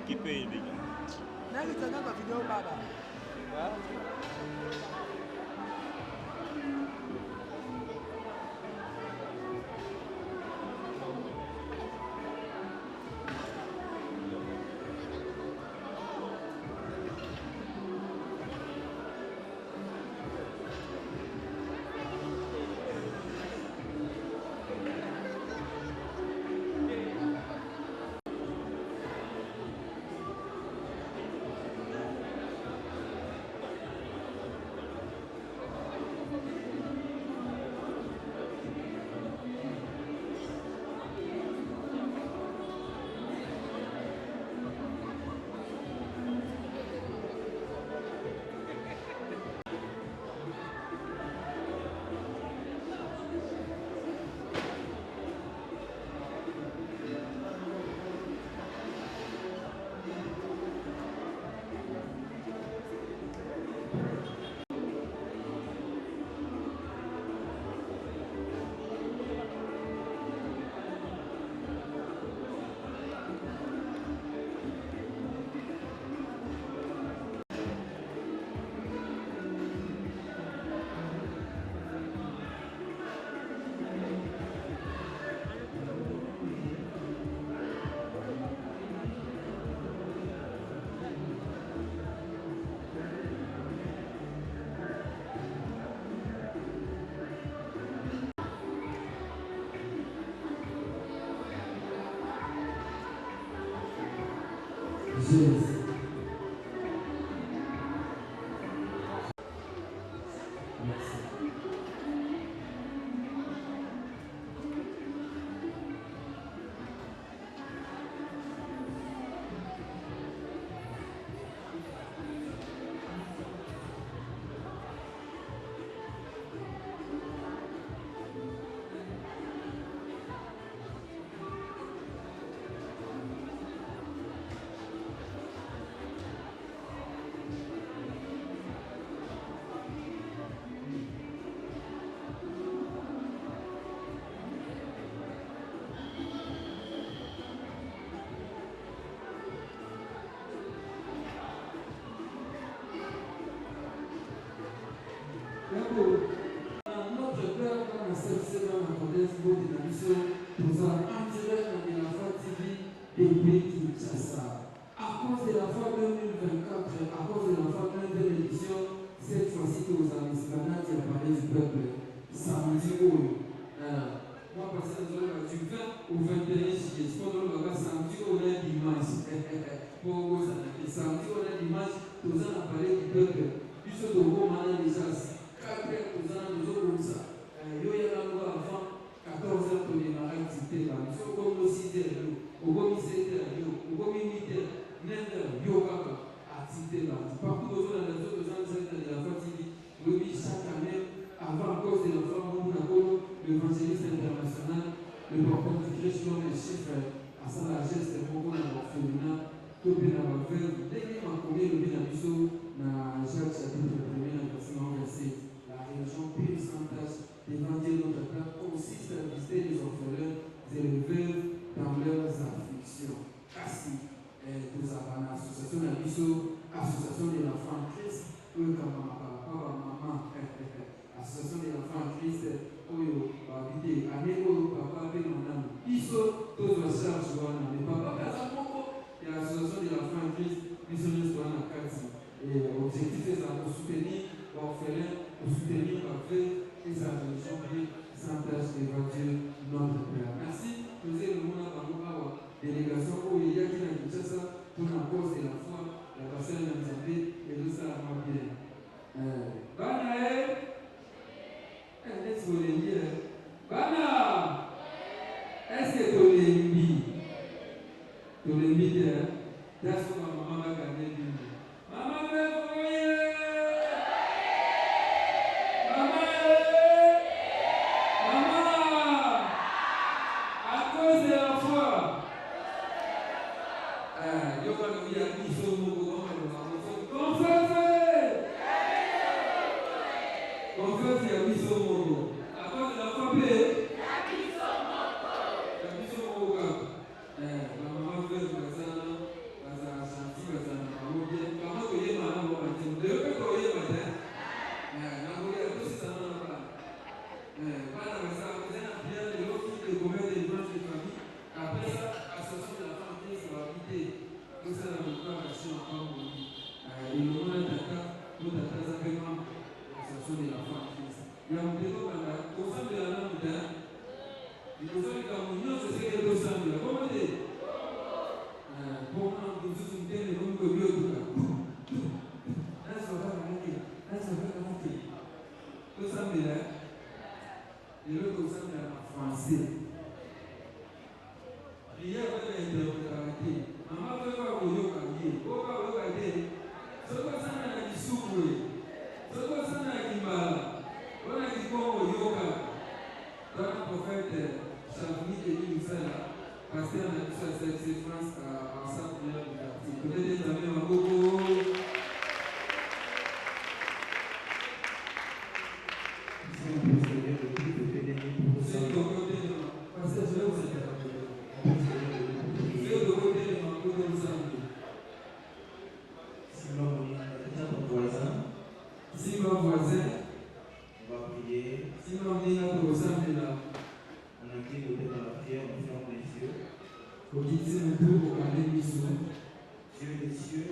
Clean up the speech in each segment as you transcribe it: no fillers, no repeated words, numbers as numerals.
Keep it. Now it's another video, Baba. Cheers. Notre père, dans la septième année, nous a entiré dans la Foi TV depuis Kinshasa. À cause de la Foi 2024, à cause de la Foi 22 édition, cette fois-ci, nous avons parlé du peuple. Samedi, moi, parce que du 20 au 21 juillet, je pense que samedi, on est dimanche. Pour samedi, on est dimanche, nous allons parler du peuple. Puisque nous avons déjà 4 heures, nous allons ça. Il y a avant 14 heures pour démarrer l'activité. Nous sommes comme 6 heures, comme 7 heures, comme 8 heures, 9 heures, activité. Partout dans les autres enseignes de la Foi TV, chaque année, avant cause de l'enfant, l'évangéliste international, le porteur du Christ, le chiffre, à sa largesse, le beaucoup dans le féminin, tout bien dans la veuve, dès qu'il m'a connu le bien à Bissau, dans Jacques chapitre 1er, verset 1, la religion pure sans tâche, d'évangile notre père, consiste à visiter les orphelins et les veuves dans leurs afflictions. Kasi, nous avons l'association de Bissau, association de l'enfant Christ, comme papa, maman, association de l'enfant Christ. Oyo babide aneko papa pe nana biso tozo charge wana mais papa kaza moko ya association de l'enfant Christ biso nyonso wana kati et objectif est de soutenir l'orphelin, de soutenir la veuve et sa religion bien sans tâche devant Dieu notre Père. Merci. Nous allons nous avoir délégation où il y a qui n'a pas ça pour la cause de la foi, la personne de Nzambe et tout ça va bien. Banae. Est-ce que vous voulez dire Bana, est-ce que tu l'as mis that's what my mama got me doing. Mama, Mama, à cause de la foi. Yo quand il y a mis sur mon confesse, il y a mis sur mon à cause de la foi, il y a mis sur mon la maman veut que ça, gentil, que ça, maman bien, maman que y a maman, on va dire, de que y a matin, maman y a tout ça, voilà, ça, vous êtes bien, de l'autre qui est combien de dimanches de famille, après ça, association de la femme qui est va habiter, tout ça, dans le corps, action encore, et le moment d'attaque, nous d'attaque simplement, l'association de la femme qui est. Il y a un peu de au sein de la langue d'un, il faut que nous se séquons au sein de la comment dire pour nous nous sommes bien les hommes que Dieu nous a. Est-ce que tout ça me l'a et l'autre au sein de la français. Il y a une interprétation. Maman veut voir au lieu de voir au lieu de ce que ça n'a pas souffert, ce que ça n'a pas mal. On a dit qu'on yoga dans le prophète Chavni et Michel, pasteur de la France à sa première partie. Peut-être que vous avez un beaucoup. Si mon voisin, on va prier. Si mon voisin est là, on a qui doté dans la prière, on ferme les yeux. Pour qu'il dise le tout pour aller Dieu des cieux,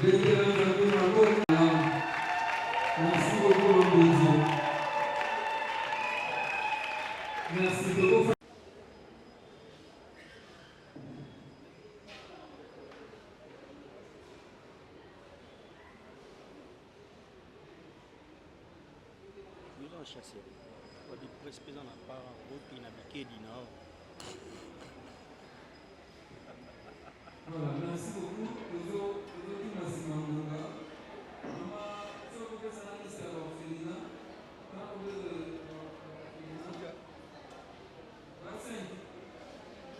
Merci beaucoup, l'homme de Dieu. Merci beaucoup. Chassé. On dit presque dans la part en route, il n'a piqué du nord. Voilà, merci beaucoup. Merci Mandonga. Si on peut faire ça, c'est alors féminin. Quand on veut féminin. 25.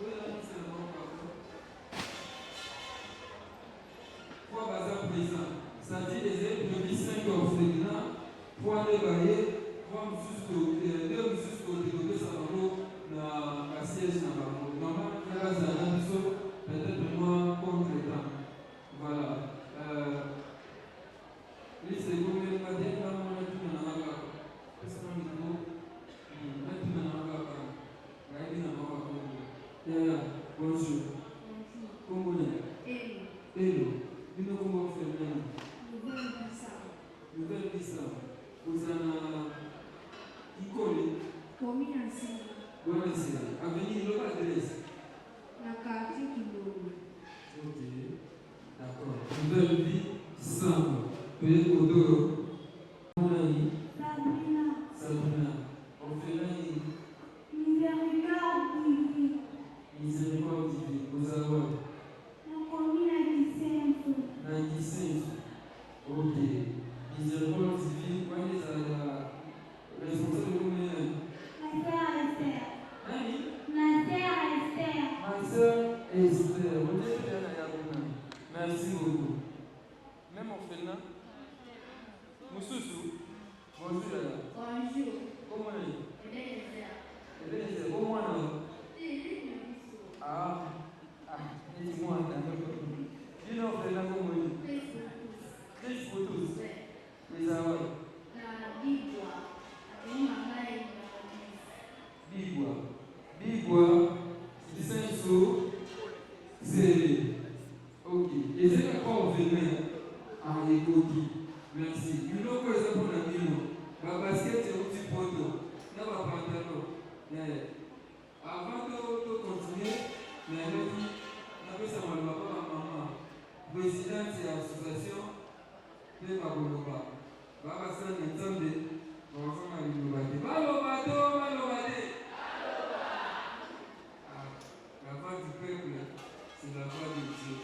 Oui, là, c'est le bon pardon. 3 bazar présents. Ça dit les élèves de 5 orphelinats, 3 débaillés. Leo msusko développé ça dans la siège dans la mode. Normalement, il y a un peut-être moins contre le temps. Voilà. Les secondes, les matins, là, on a tout dans la gamme. Parce qu'on est tout, on a tout dans la gamme. Il y a une gamme. Bonjour. Congolais. Hello. Nous comment faire maintenant? Nouvelle-Bissau. Vous en Commune ancienne. Bonne ancienne. Avenue Loba de l'Est. La quartier Kilolo. Ok. D'accord. Nouvelle vie, simple. Peut-être au dos. Sabrina. On fait l'année. Miséricorde divine. Miséricorde divine. Vous avez. La commune à 95. Ok. Miséricorde divine. Quand ils ont la responsable de vous-même. Ma soeur Esther, vous êtes bien à Yabouna. Merci beaucoup. Même en Fena, Moussoussou, bonjour. Bonjour. Comment est-ce? Elle est Est-ce comment là? Ah, dis-moi, dis nous en Fena comment est-ce? Les photos. Les awards. Bigwa, Senso, Zélé. Ok. Et c'est encore venu à Ekoti. Merci. You know quoi ça pour la vie? Ma basket c'est un petit poteau. Là, ma pantalon. Avant de continuer, mais on appelle ça ma maman. Présidente de l'association de Baboloba. Baba San Ntambe. Bonjour à l'Innovate. Malobate. La voix du peuple, c'est la voix de Dieu.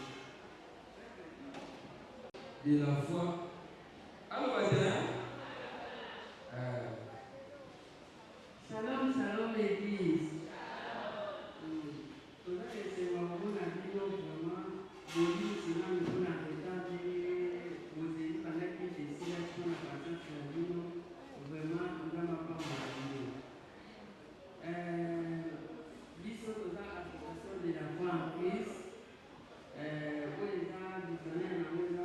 De la foi. Allô, Badin? Shalom, shalom, l'église. Cela est vraiment de lui, sinon nous avons retardé vos élus pendant que je suis là sur la patience sur nous. Vraiment, nous n'avons pas mal. L'issue de l'association de la foi en Christ, où les gens visionnaires n'ont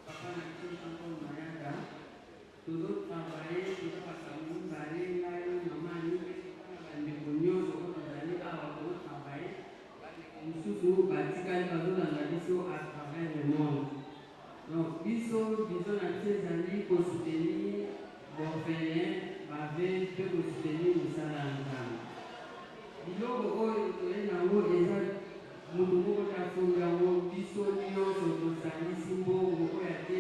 pas naquele champo Mayada, todo travailler, todo passar um barulho, lá eu não mando, me conheço, todo ali, todo travailler. Mususu batikali bazolanda biso à travers le monde. Donc biso nabiso ezali kosoutenir baorphelin bave mpe kosoutenir mosala ya nzambe. Biloko oyo toye nango eza moto moko tafongi yango biso nyonso tosangisi mbongo oyo ate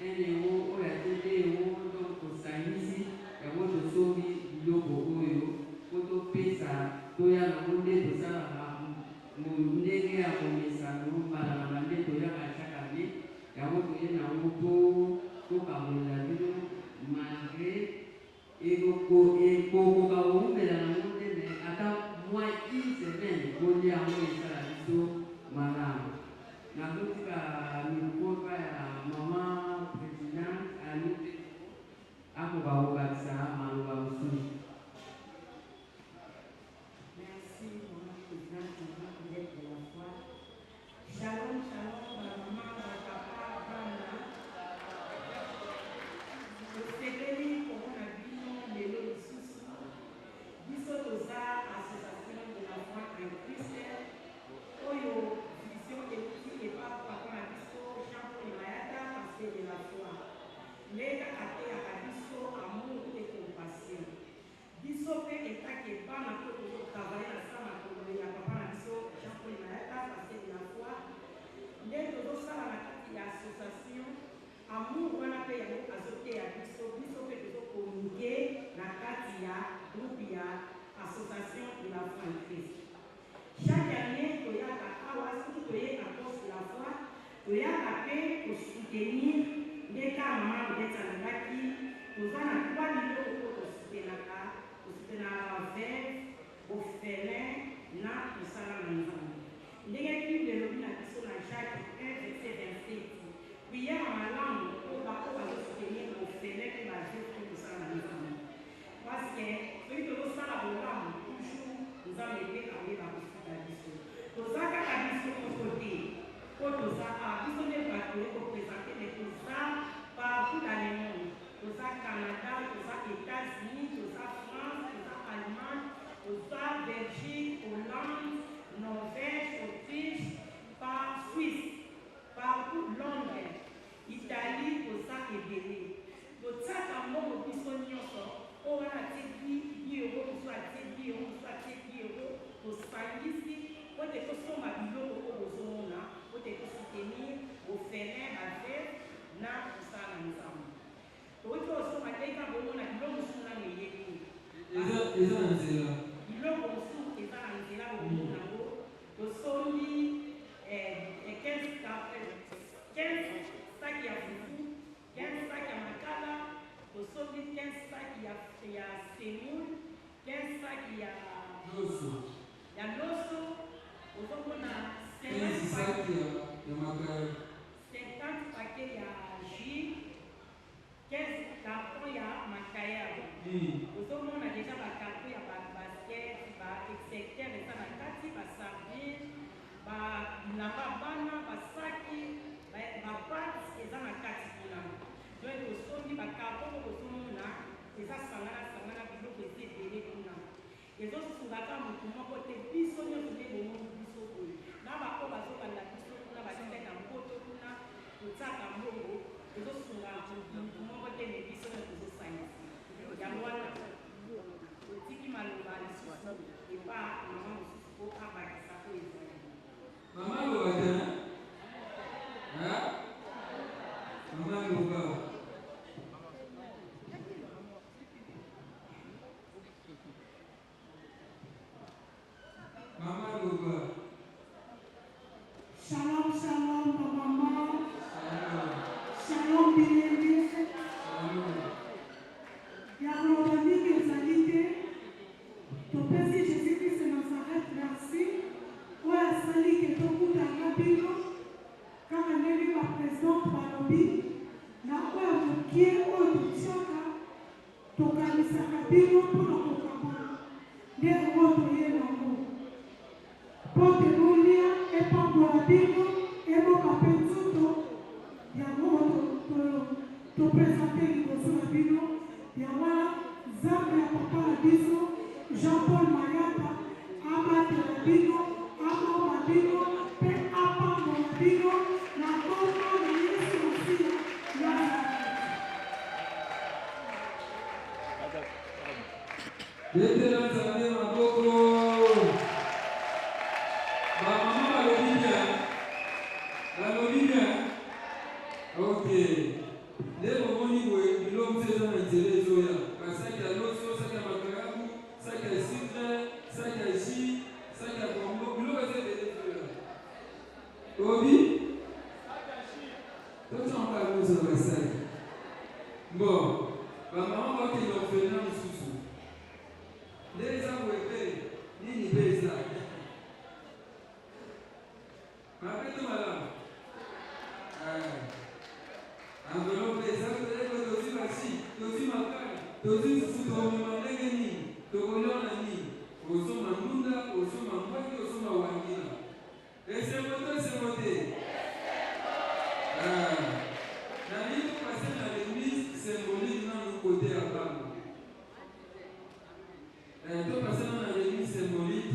1 euro oyo ate 2 euro, donc tosangisi yango tosombi biloko oyo po topesa toya nango nde tosalaka ndenge ya komesano mbala na bande toyaka chaque année yango toye nango po tokabolela bino malgré ekokoka koumela nango nde me ata moins une semaine kolia yango esala biso malamu. Nakotika milukoka ya mama présidente anute akoka kokatisa maloba mosusu. Merci, maman présidente, maman peut-être de la foi. Shalom, shalom, maman, papa, Bana. pour soutenir les cas maman peut-être à l'Aki, nous en avons 3 millions pour soutenir la veuve, au félin, là, tout ça là dans les amis. L'équipe de l'Obina qui sont dans Jacques 1, verset 27. Prière en langue pour soutenir au félin et la veuve, tout ça dans les amis. Parce que celui que nous savons là, toujours, nous avons été à la hospitalisation. Nous avons la mission de côté. Pour nous avons présenter les choses partout dans le monde. Nous avons Canada, nous avons États-Unis, nous avons France, nous avons Allemagne, nous avons Belgique, Hollande, Norvège, Autriche, par Suisse, partout Londres, Italie, nous avons Bénin. Nous avons on va la tête 10 euros, soit 10 euros, soit 10 euros, pour ici, pour te faire ma bio au zone, pour te soutenir, au félin, à faire, na, pour ça, dans les amis. Donc, il faut aussi ma tête à vous, on a dit, l'homme sous la meilleure. Ils ont un zéla. L'homme sous, ils ont un zéla au monde, au soli, 15 sacs à foufou, 15 sacs à macala. Au sol de 15 sacs, il y a semoule, 15 sacs, il y a l'osso. Au sol, on a 50 paquets, il y a jus, 15 cartons, il y a macaïa. Au sol, on a déjà ma carton, il y a ma basket, ma secteur, et ça, ma carte, ma sardine, ma babana, ma saki, ma pâte, et ça, ma carte. Donc, au son du carton, au son là, c'est ça, sangana, bilo, c'est des kuna. Et donc, sur la table, comment côté biso, nous sommes des moments biso. Là, ma pauvre, la biso, là, ma tête en poteau, là, le sac en bongo. Et donc, sur la table, comment côté les biso, nous sommes science. Il y a moi là, le tiki maloba, et pas, maman, au travail, ça peut être. Maman, le matin, hein? Maman, le matin. Shalom, shalom, maman. Shalom, bien-aimé. Yaroubani, Kézalité. Ton Père Jésus-Christ de Nazareth, merci. Pour la salie qui est au bout d'un rabino. Car elle est venue ma présence par l'objet. La quoi qui est au bout de chacun. Ton canisa rabino pour le Kokabana. Des robots et l'ango. Pour te rouler et pour le rabino et pour la pensuto. To présenter le rabino. Yawa Zambia Papa Abiso, Jean-Paul Mayata, Amate Rabino, Amo Rabino, Pe Apa Rabino, la Copa de Yesu aussi. Ok. Les moments où l'homme fait dans l'intérêt, ça qui a l'osso, ça qui a macarabu, ça qui a sucre, ça qui a jus, ça qui a combo, l'eau est de Obi? Toi, tu en parles sur le sac. Bon, ma maman va qu'il en fait un sous-sous. Les gens où ils ni payent ça. Rappelle-toi, madame. Enveloppe des actes de dosi basi, dosi makala, dosi futomi mandegeni, tokoliona ni, oso mambunda, oso mambwaki, oso mawangina. Et c'est voté. La vie passée dans l'église symbolique dans le côté à bas. Tout passé dans l'église symbolique,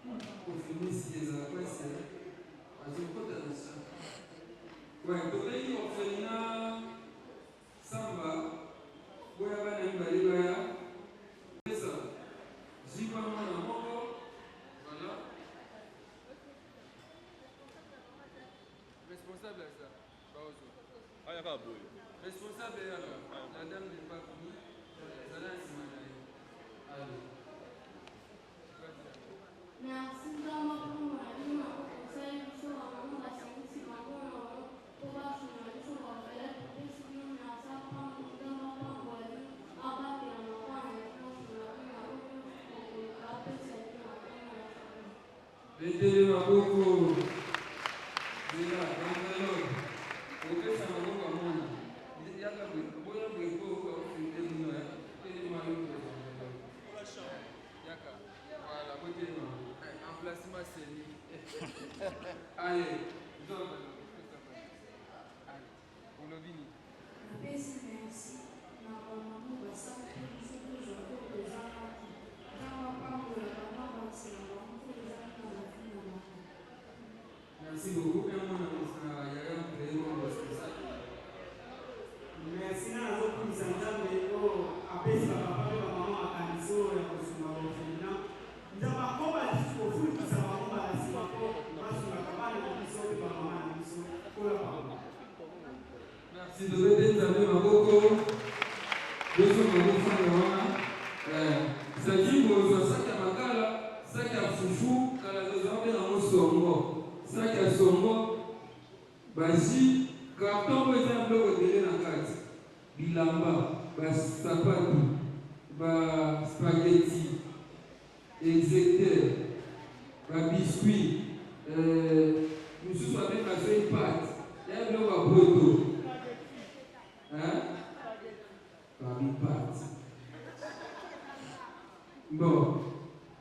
au final, c'est des affaires, c'est un côté de ça. Ouais, donc là, il y a Samba, Boyaba Nambaliwaya, c'est ça. Jiba Moko, voilà. Responsable à ça, Baozo. Ah, il y a pas bouille. Responsable à la dame n'est pas venue, ça là, c'est malade. Allez. Merci d'avoir pour moi, conseil, sur la maman, la série, c'est ma bonne maman. maboko. Zela, enveloppe. Opesa maboko ya mwana. Yaka boya bweko kwa ofite mino ya. Tele maluko. Yaka. Voilà, côté non. Emplacement c'est lui. Allez, donne. Allez. Olobini. Merci. Normalement, on va s'appuyer toujours aux arts. Merci beaucoup. Merci à vous pour nous entendre. Après, ça va pas faire maman à Caniso et à Kosuma Bofina. Nous avons combattu au foot, nous avons combattu au foot. Parce que la campagne de Kaniso et maman à Kaniso. Merci de vous aider, Maboko. Nous sommes c'est-à-dire que saki ya makala, saki ya fufu, kala zozambe na mosongo, saki ya songo, baji, carton eza biloko ebele na kati, bilamba, basapatu, baspaghetti, execteur, babiscuit, mosusu abe bazwi pate, ya biloko ya poto, babipate. Bon,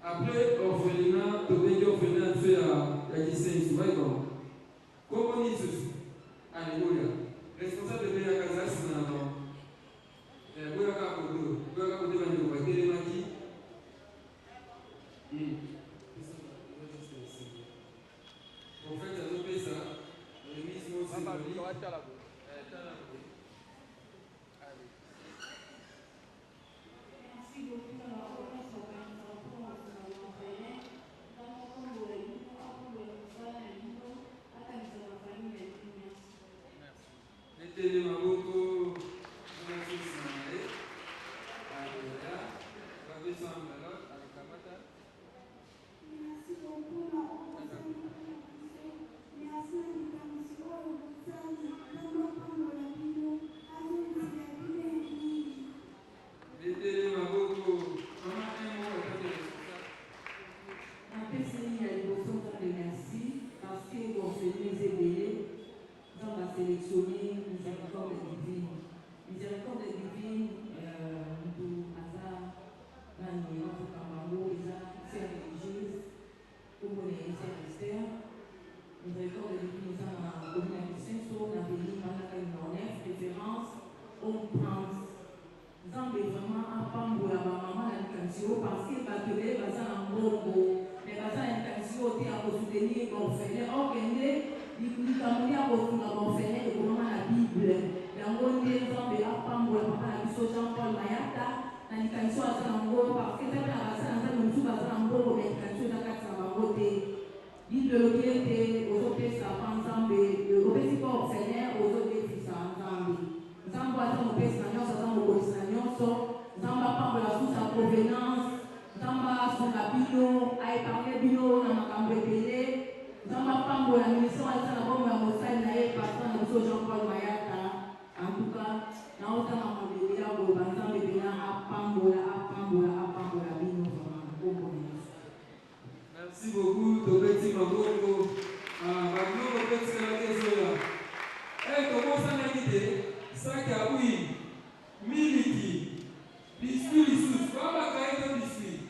après orphelinat, tu peux dire orphelinat, tu as dit c'est une soirée. Comment on dit ceci? Alléluia. Responsable de la casa, c'est un homme. Boyaka Kodo, Boyaka Kodo va nous battre les maquis. En fait, ça nous fait ça. Le ministre aussi. Mettez maboko merci Samae. Alléluia. Gardez ça en valeur avec la matin. Merci beaucoup. Mettez maboko. Parce que vous faites les aider, on va sélectionner miséricorde divine. Miséricorde divine, nous avons gagné notre camarade, c'est religieuse, comme on est Esther. Miséricorde divine, nous avons commune de Saint-Saul, la béni, référence, on prend. Nous avons vraiment un pan pour la maman à l'éducation parce que va tenir un bon mais baza intention te ya kosoutenir orphelin okende likambo ya kosunga orphelin ekomama na bible yango nde nzambe apambola papa na biso Jean Paul Mayata na likanisi aza nango parce que tata na basa na nzambe mosusu baza na mbongo na likanisi eza kati na bango te bible elobi ete ozopesa pa nzambe opesi mpa orphelin ozodefisa nzambe nzambe aza mopesi na nyonso aza mokolisi na nyonso nzambe apambola susa ya provenance Zamba songa bino, aiparle bino na makambo ebele. Zamba pambola ministère aza na bombo ya mosali na ye pasteur na biso Jean Paul Mayata. En tout cas, na otanga mabele ya koloba nzambe pena apambola bino vraiment bombo na Yesu. Merci beaucoup, Tobeti Maboko. Bagno Tobeti Kalakezola. Comment ça m'a dit? Saka oui, miliki, biscuit, sous, pas ma caille de biscuit.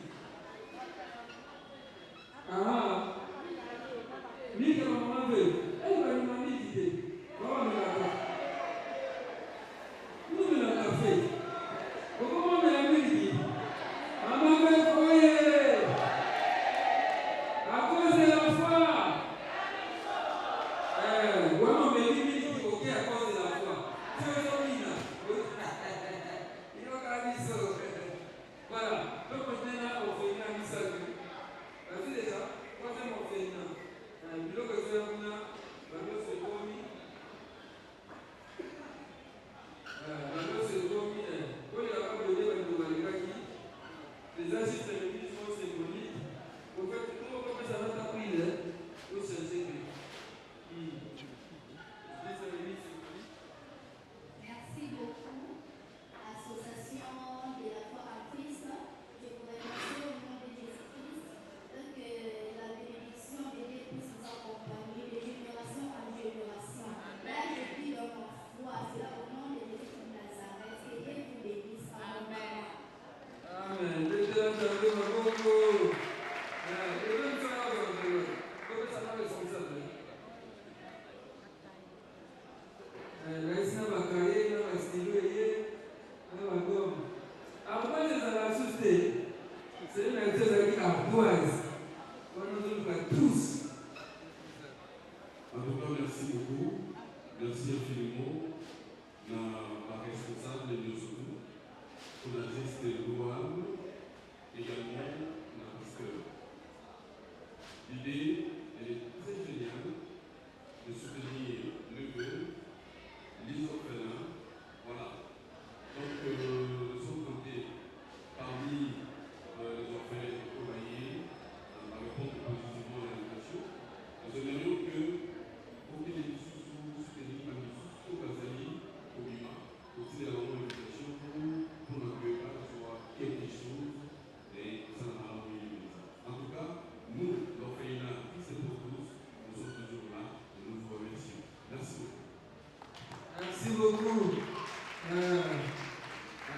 Merci beaucoup.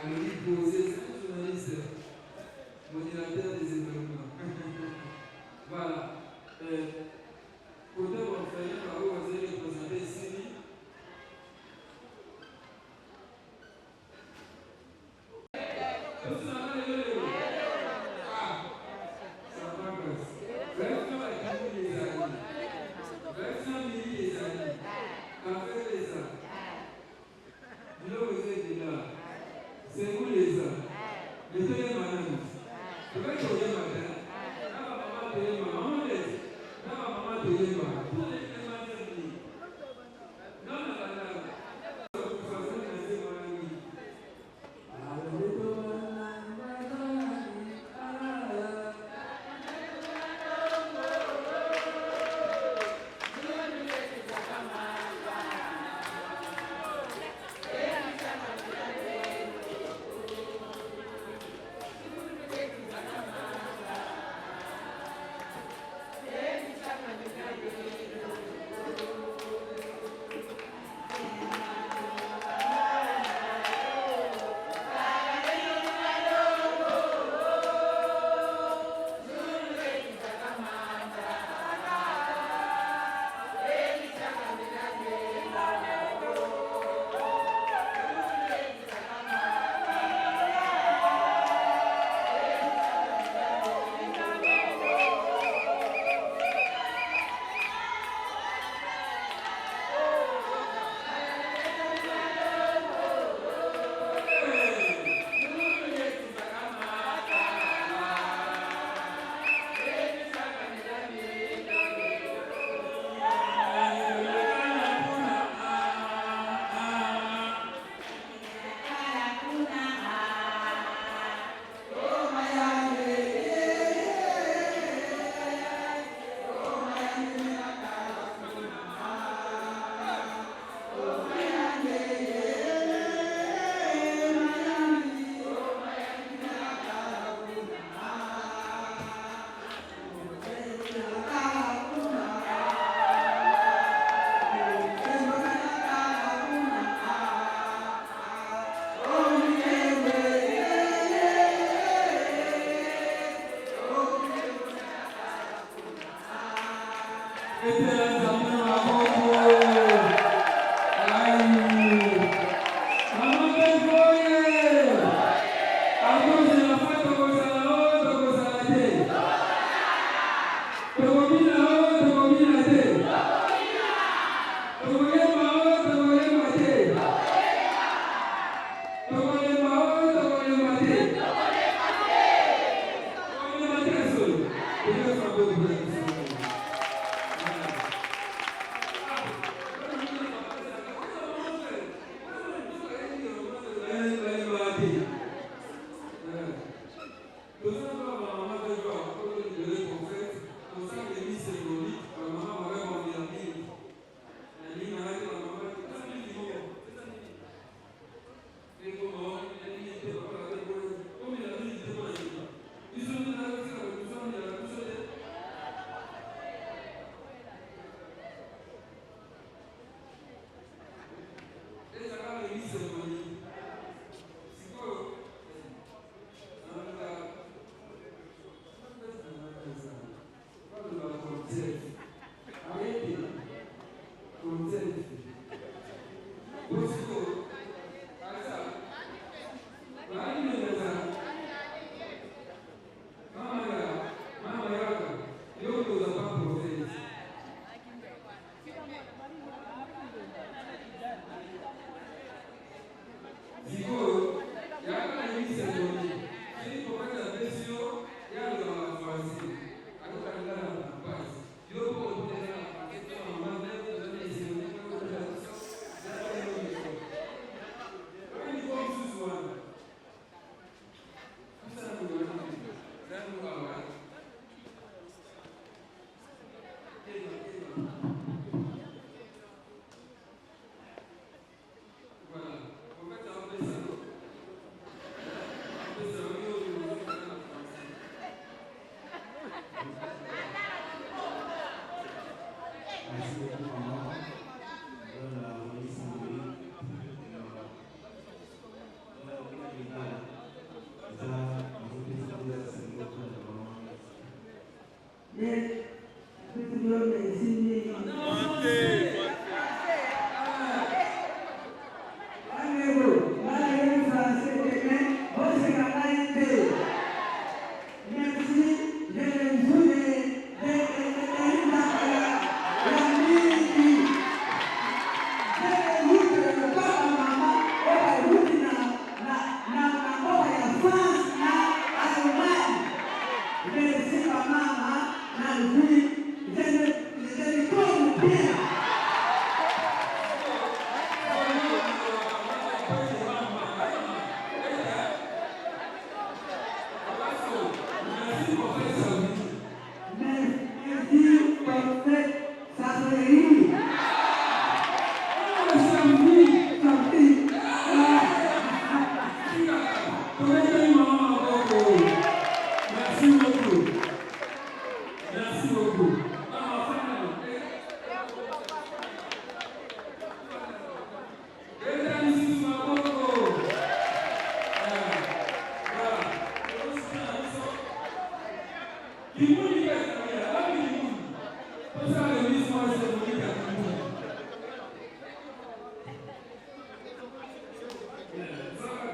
Amélie Posé, c'est un journaliste, modérateur des événements. Voilà. Côté orphelin, par où vous allez présenter ici.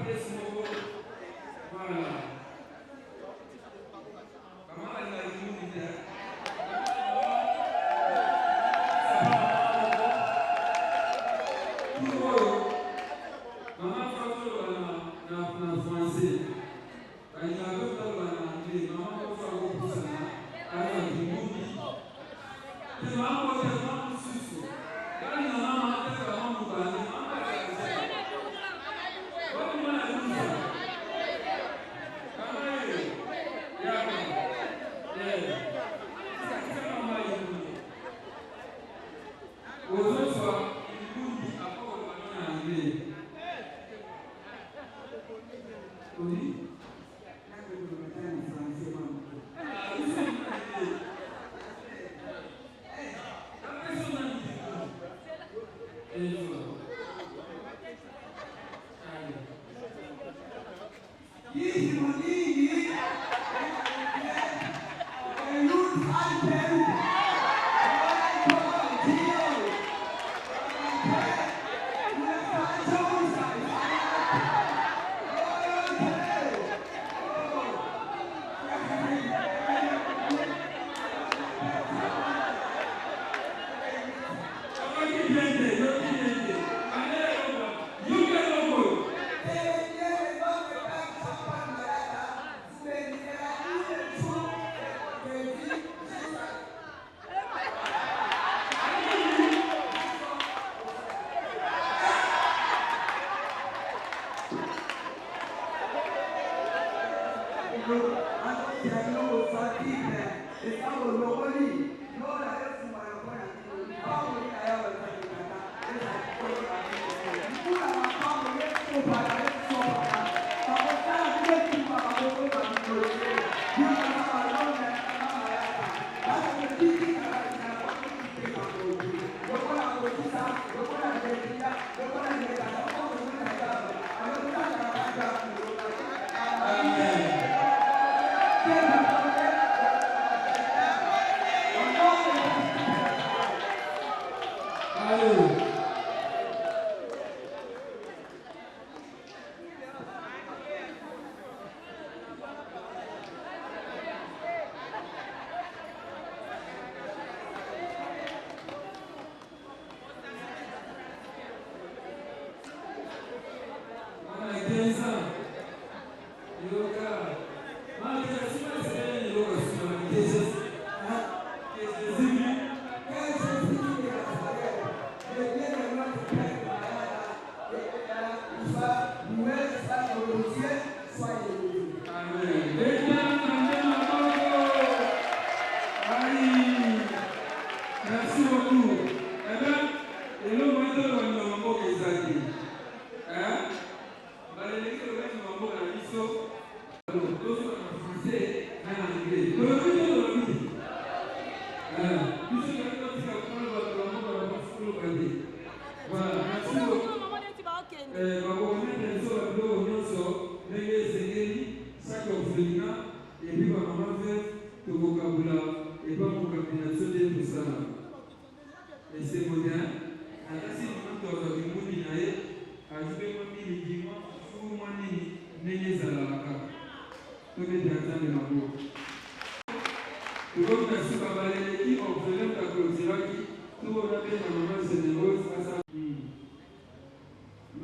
pièce moko voilà kama ala yuni te maman Fatou na français quand il y a d'autres dans l'anglais maman Fatou pour ça ala yuni te maman tellement susu quand il y a maman tête maman mukani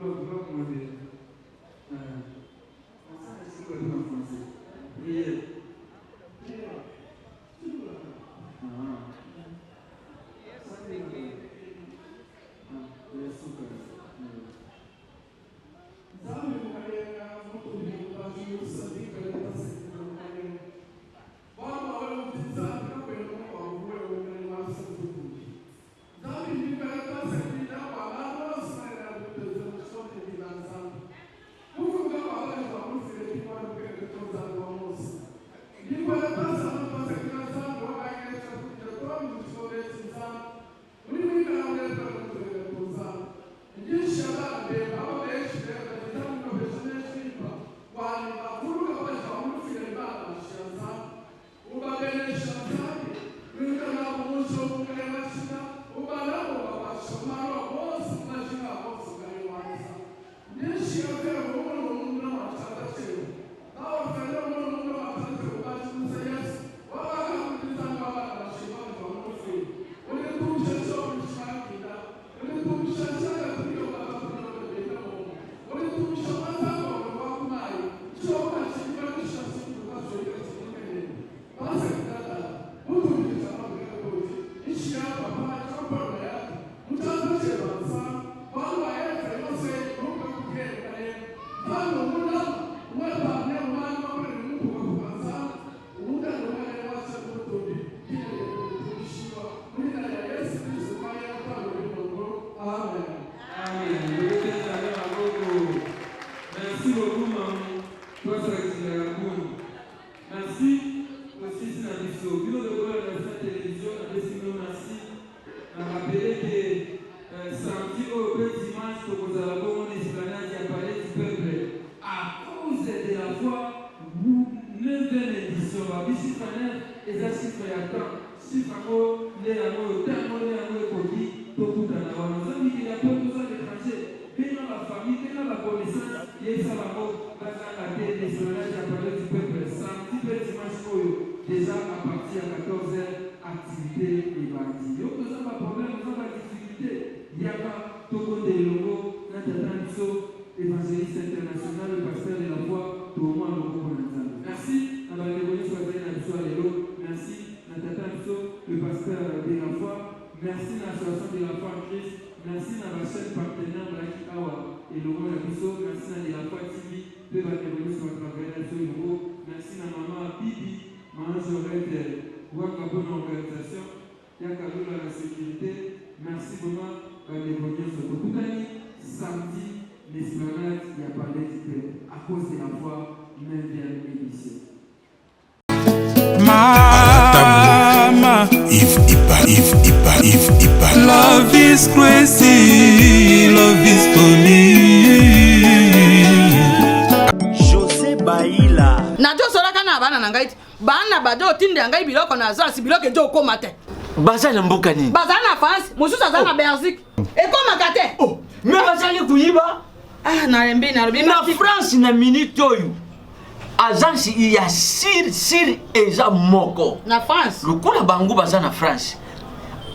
Look, et ça va la des soldats à parler du peuple. Samedi, le dimanche, déjà à partir de 14h, activité et bâti. Donc, nous avons un problème, nous avons une difficulté. Il y a pas Togo de Longo, Natatanso, évangéliste international, le pasteur de la foi, Togo Longo. Merci, on va dévoiler sur la soirée de l'eau. Merci, Natatanso, le pasteur de la foi. Merci, l'association de la foi en Christ. Merci, la chaîne partenaire Blaki Awa et Longo Labiso. Merci, la foi TV. Peut va dévoiler sur votre organisation Longo. Merci, la maman Bibi, maman Jorette, Wakabon organisation. Yakabon la sécurité. Merci, maman. Samedi, l'espérance qui a parlé du peuple à cause de la foi, même bien émission. Mama, if love is crazy, love is funny. José Baïla. Nadio solaka na bana ngai. Bana bado tinde ngai biloko na za si biloko ejo ko mate. Baza na mboka nini? Baza na France, mususu aza na Belgique. Et comment kate? Oh, mais baza li kuyiba? Ah, na rembi na France na minute oyo. Agence il y a sir eza moko. Na France. Lokola bango baza na France.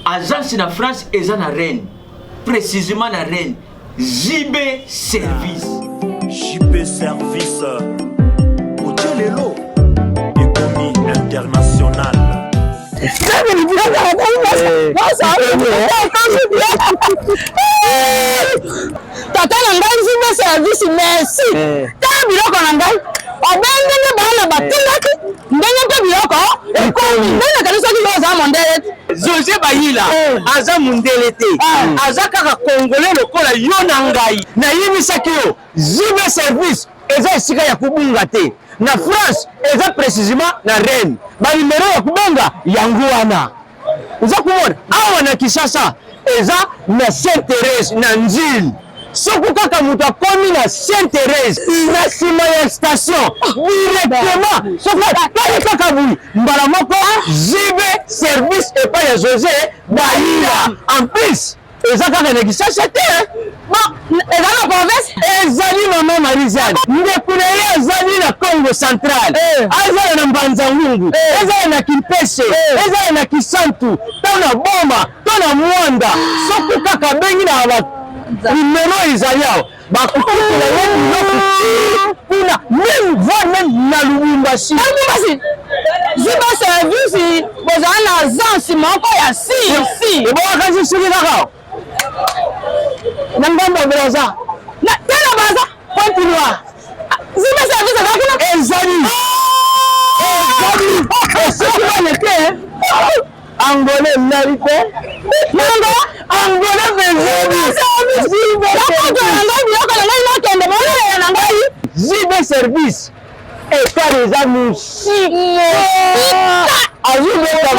Agence na France eza na Rennes. Précisément na Rennes. JB Service. JB Service. Otelelo. Économie internationale. Tata na ngai JB Service merci. Ta biloko na ngai. Obendenge bana batindaki. Ndenge pe biloko. Ekomi. Ndenge kanisa ki loza mondele. José Baïla. Aza mondele te. Aza kaka congolais lokola yo na ngai. Na yimisaki yo. JB Service eza esika ya kubunga te. Na France eza précisément na Rennes. Ba numéro ya kubenga yango wana. Uza kumona awa na Kinshasa eza na Sainte-Thérèse na Njili. Soko kaka mutu akomi na Sainte-Thérèse na sima ya station directement. Soko kaka kaka bui mbala moko JB Service epa ya José Baïla. En plus eza kaka na Kinshasa te. Eza na province ezali mama Marizane ndekuna ye ezali na Congo Central ezali na Mbanza-Ngungu ezali na Kimpese ezali na Kisantu to na Boma to na Mwanda soko kaka bengi na numéro ezali awa bakokutela ye biloko kuna même na Lubumbashi. JB Service bozala na agence moko ya si ebowakasi soki kaka na ngambo braza na tena baza continue JB Service akakuna ezali soki baneke angolais nali te nanga angolais JB Service ekare eza musike azubeka